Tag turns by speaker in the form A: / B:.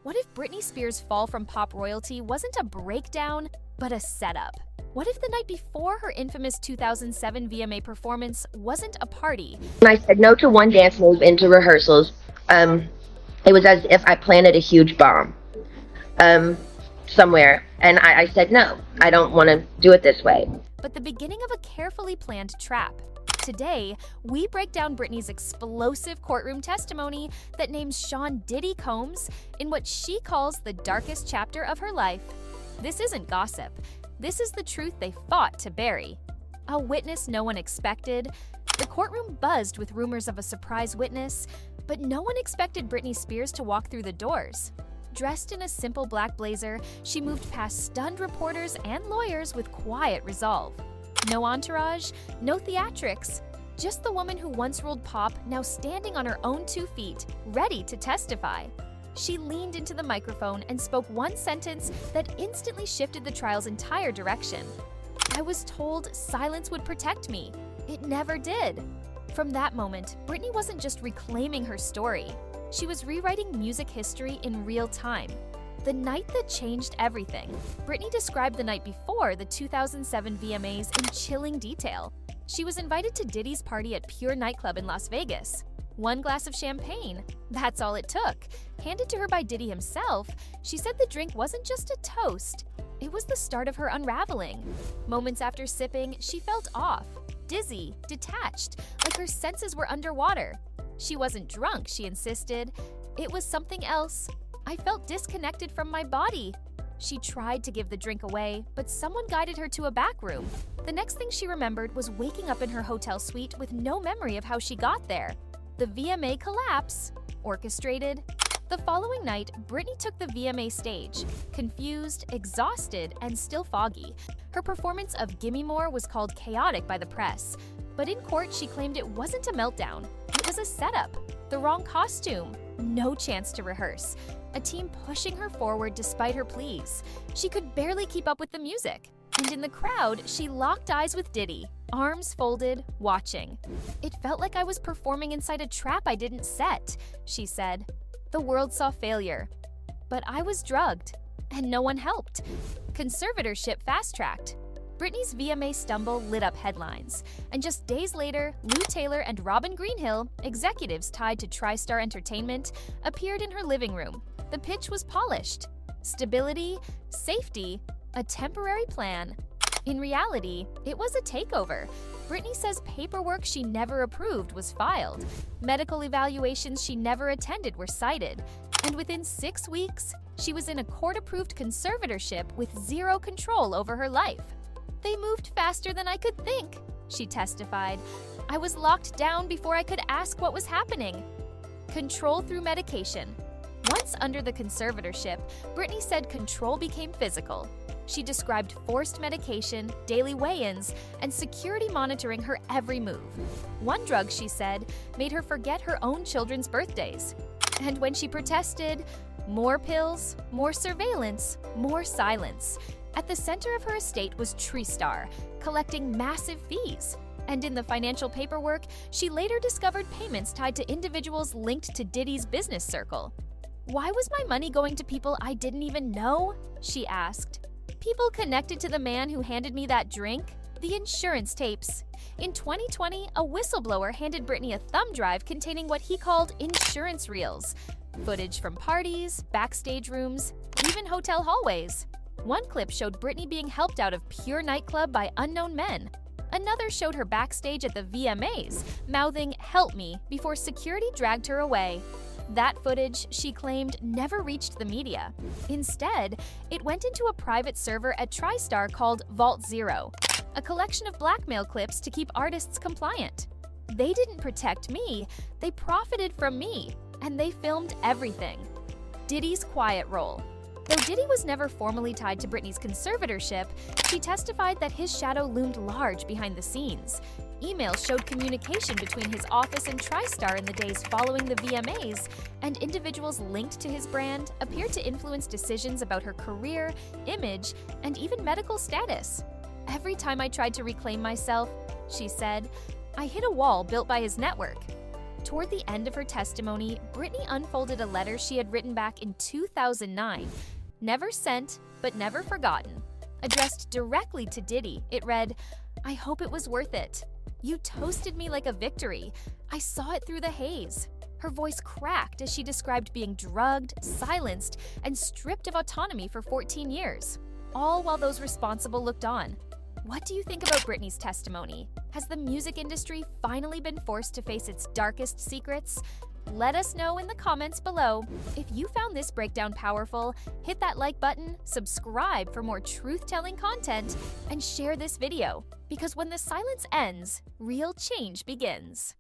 A: What if Britney Spears' fall from pop royalty wasn't a breakdown, but a setup? What if the night before her infamous 2007 VMA performance wasn't a party?
B: When I said no to one dance move into rehearsals, it was as if I planted a huge bomb um, somewhere. And I said, no, I don't want to do it this way.
A: But the beginning of a carefully planned trap. Today, we break down Britney's explosive courtroom testimony that names Sean Diddy Combs in what she calls the darkest chapter of her life. This isn't gossip. This is the truth they fought to bury. A witness no one expected. The courtroom buzzed with rumors of a surprise witness, but no one expected Britney Spears to walk through the doors. Dressed in a simple black blazer, she moved past stunned reporters and lawyers with quiet resolve. No entourage, no theatrics, just the woman who once ruled pop, now standing on her own 2 feet, ready to testify. She leaned into the microphone and spoke one sentence that instantly shifted the trial's entire direction. "I was told silence would protect me. It never did." From that moment, Britney wasn't just reclaiming her story. She was rewriting music history in real time. The night that changed everything. Britney described the night before the 2007 VMAs in chilling detail. She was invited to Diddy's party at Pure nightclub in Las Vegas. 1 glass of champagne, that's all it took. Handed to her by Diddy himself, she said the drink wasn't just a toast. It was the start of her unraveling. Moments after sipping, she felt off, dizzy, detached, like her senses were underwater. She wasn't drunk, she insisted. It was something else. "I felt disconnected from my body." She tried to give the drink away, but someone guided her to a back room. The next thing she remembered was waking up in her hotel suite with no memory of how she got there. The VMA collapse, orchestrated. The following night, Britney took the VMA stage, confused, exhausted, and still foggy. Her performance of Gimme More was called chaotic by the press, but in court she claimed it wasn't a meltdown. It was a setup, the wrong costume, no chance to rehearse, a team pushing her forward despite her pleas. She could barely keep up with the music. And in the crowd, she locked eyes with Diddy, arms folded, watching. "It felt like I was performing inside a trap I didn't set," she said. "The world saw failure. But I was drugged, and no one helped." Conservatorship fast-tracked. Britney's VMA stumble lit up headlines, and just days later, Lou Taylor and Robin Greenhill, executives tied to TriStar Entertainment, appeared in her living room. The pitch was polished. Stability, safety, a temporary plan. In reality, it was a takeover. Britney says paperwork she never approved was filed. Medical evaluations she never attended were cited. And within 6 weeks, she was in a court-approved conservatorship with zero control over her life. "They moved faster than I could think," she testified. "I was locked down before I could ask what was happening." Control through medication. Once under the conservatorship, Britney said control became physical. She described forced medication, daily weigh-ins, and security monitoring her every move. One drug, she said, made her forget her own children's birthdays. And when she protested, more pills, more surveillance, more silence. At the center of her estate was TriStar, collecting massive fees. And in the financial paperwork, she later discovered payments tied to individuals linked to Diddy's business circle. "Why was my money going to people I didn't even know?" she asked. "People connected to the man who handed me that drink? The insurance tapes." In 2020, a whistleblower handed Britney a thumb drive containing what he called insurance reels. Footage from parties, backstage rooms, even hotel hallways. One clip showed Britney being helped out of Pure nightclub by unknown men. Another showed her backstage at the VMAs, mouthing "help me" before security dragged her away. That footage, she claimed, never reached the media. Instead, it went into a private server at TriStar called Vault Zero, a collection of blackmail clips to keep artists compliant. They didn't protect me, they profited from me, and they filmed everything. Diddy's quiet role. Though Diddy was never formally tied to Britney's conservatorship, she testified that his shadow loomed large behind the scenes. Emails showed communication between his office and TriStar in the days following the VMAs, and individuals linked to his brand appeared to influence decisions about her career, image, and even medical status. "Every time I tried to reclaim myself," she said, "I hit a wall built by his network." Toward the end of her testimony, Britney unfolded a letter she had written back in 2009, never sent but never forgotten. Addressed directly to Diddy, it read, "I hope it was worth it. You toasted me like a victory. I saw it through the haze." Her voice cracked as she described being drugged, silenced, and stripped of autonomy for 14 years, all while those responsible looked on. What do you think about Britney's testimony? Has the music industry finally been forced to face its darkest secrets? Let us know in the comments below. If you found this breakdown powerful, hit that like button, subscribe for more truth-telling content, and share this video. Because when the silence ends, real change begins.